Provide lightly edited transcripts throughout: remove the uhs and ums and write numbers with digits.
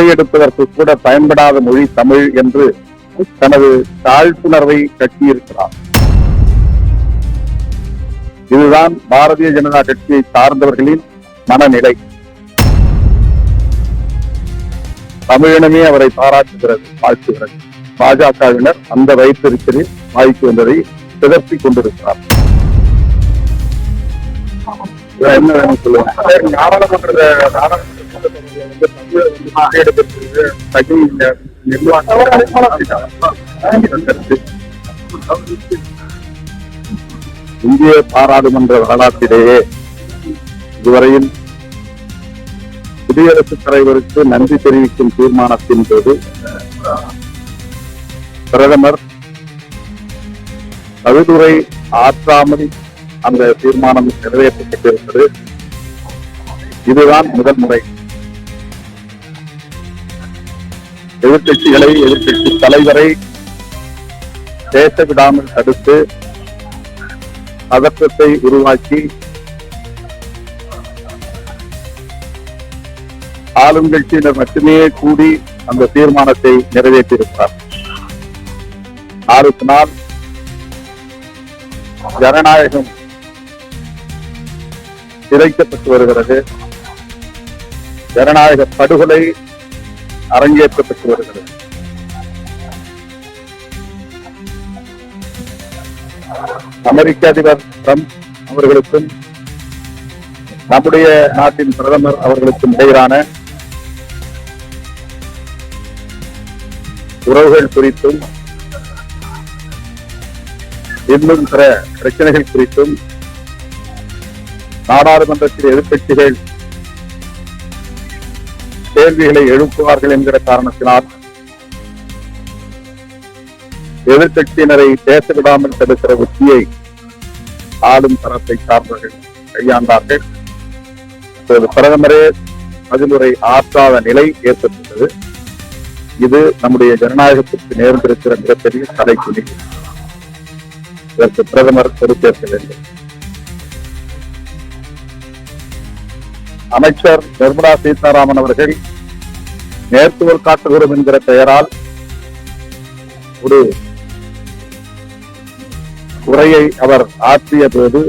பிச்சை எடுப்பதற்கு கூட பயன்படாத மொழி தமிழ் என்று தனது தாழ்ப்புணர்வை கட்டியிருக்கிறார். இதுதான் பாரதிய ஜனதா கட்சியை சார்ந்தவர்களின் மனநிலை. தமிழினமே அவரை பாராட்டுகிறது, வாழ்த்துகிறது. பாஜகவினர் அந்த வயிற்றிருக்களில் வாய்க்கு வந்ததை சிதப்பிக் கொண்டிருக்கிறார். என்ன வேணும் சொல்லுவாங்க? இந்திய பாராளுமன்ற வரலாற்றிலேயே இதுவரையில் குடியரசுத் தலைவருக்கு நன்றி தெரிவிக்கும் தீர்மானத்தின் போது பிரதமர் கவிதுரை ஆற்றாமல் அந்த தீர்மானம் நிறைவேற்றப்பட்டிருப்பது இதுதான் முதல் முறை. எதிர்கட்சிகளை, எதிர்கட்சி தலைவரை பேச விடாமல் தடுத்து பதற்றத்தை உருவாக்கி ஆளும் கட்சியினர் மட்டுமே கூடி அந்த தீர்மானத்தை நிறைவேற்றியிருக்கிறார். நாளுக்கு நாள் ஜனநாயகம் சிதைக்கப்பட்டு வருகிறது. ஜனநாயக படுகொலை அரங்கேற்றப்பட்டு வருகிறது. அமெரிக்க அதிபர் ட்ரம்ப் அவர்களுக்கும் நம்முடைய நாட்டின் பிரதமர் அவர்களுக்கும் இடையிலான உறவுகள் குறித்தும் இன்னும் பிற பிரச்சனைகள் குறித்தும் நாடாளுமன்றத்தில் எதிர்க்கட்சிகள் கேள்விகளை எழுப்புவார்கள் என்கிற காரணத்தினால் எதிர்க்கட்சியினரை பேச விடாமல் தடுக்கிற உத்தியை ஆளும் தரப்பை சார்ந்தவர்கள் கையாண்டார்கள். இப்போது பிரதமரே பதிலுரை ஆற்றாத நிலை ஏற்பட்டுள்ளது. இது நம்முடைய ஜனநாயகத்திற்கு நேர்ந்திருக்கிற மிகப்பெரிய தலைக்குடி. இதற்கு பிரதமர் பொறுப்பேற்க வேண்டும். அமைச்சர் நிர்மலா சீதாராமன் அவர்கள் நேர்த்துவல் காட்டுகிறோம் என்கிற பெயரால் ஒரு உரையை அவர் ஆற்றிய போது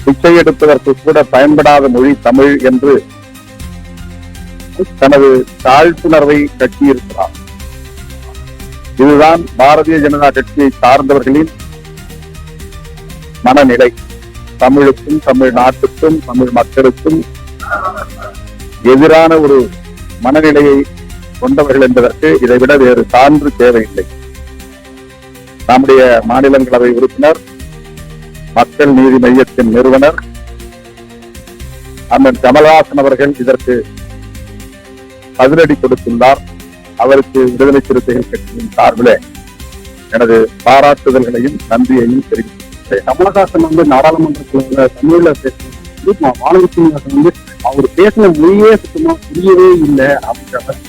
பிச்சை எடுப்பதற்கு கூட பயன்படாத மொழி தமிழ் என்று தனது தாழ்ப்புணர்வை கட்டியிருக்கிறார். இதுதான் பாரதிய ஜனதா கட்சியை சார்ந்தவர்களின் மனநிலை. தமிழுக்கும், தமிழ்நாட்டுக்கும், தமிழ் மக்களுக்கும் எதிரான ஒரு மனநிலையை கொண்டவர்கள் என்பதற்கு இதைவிட வேறு சான்று தேவையில்லை. நம்முடைய மாநிலங்களவை உறுப்பினர், மக்கள் நீதி மையத்தின் நிறுவனர் அண்ணன் கமல்ஹாசன் அவர்கள் இதற்கு பதிலடி கொடுத்துள்ளார். அவருக்கு விடுதலை சிறுத்தைகள் கட்சியின் சார்பிலே எனது பாராட்டுதல்களையும் நன்றியையும் தெரிவித்துள்ளேன். கமலஹாசன் நாடாளுமன்றத்துல தமிழ்ல பேசுறது வானதி சீனிவாசன் அவர் பேசின மொழியே சுத்தமா புரியவே இல்லை அப்படின்ற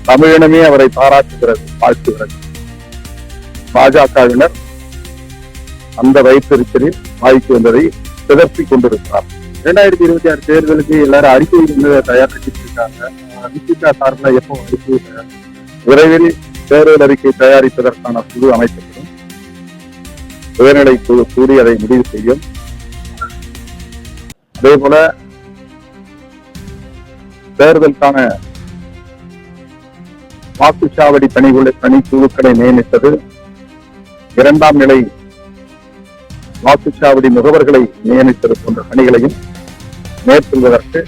தமிழினமே அவரை பாராட்டுகிறது, வாழ்த்துகிறது. பாஜகவினர் அந்த வயிற்றிருக்களில் வாய்க்கு வந்ததை சிதப்பிக் கொண்டிருக்கிறார். 2026 தேர்தலுக்கு எல்லாரும் அறிக்கை தயாரிச்சுட்டு இருக்காங்க. விசிகா சார்பில் எப்போ அறிக்கை விரைவில் தேர்தல் அறிக்கை தயாரிப்பதற்கான குழு அமைக்கப்படும். உயர்நிலை குழு கூடி அதை முடிவு செய்யும். அதே போல தேர்தலுக்கான வாக்குச்சாவடி பணிக்குழுக்களை நியமித்தது, 2ஆம் நிலை வாக்குச்சாவடி முகவர்களை நியமித்தது போன்ற பணிகளையும் மேற்கொள்வதற்கு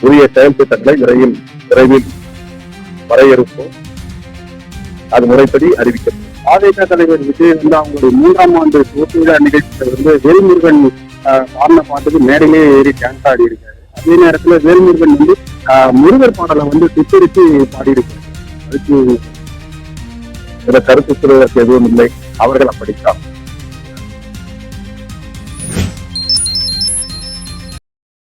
உரிய செயல் திட்டங்களை விரைவில் வரையறுப்போம். அது முறைப்படி அறிவிக்கப்படும். பாஜக தலைவர் விஜய் அவங்களுடைய 3ஆம் ஆண்டு துவக்க விழா நிகழ்ச்சியில வேல்முருகன் பாடின பாட்டுக்கு மேடையிலே ஏறி டான்ஸ் ஆடி இருக்காரு. அதே நேரத்துல வேல்முருகன் முருகர் பாடலை சித்தரித்து பாடியிருக்காரு. அதுக்கு கருத்து சொல்வதற்கு எதுவும் இல்லை. அவர்கள் அப்படித்தான்.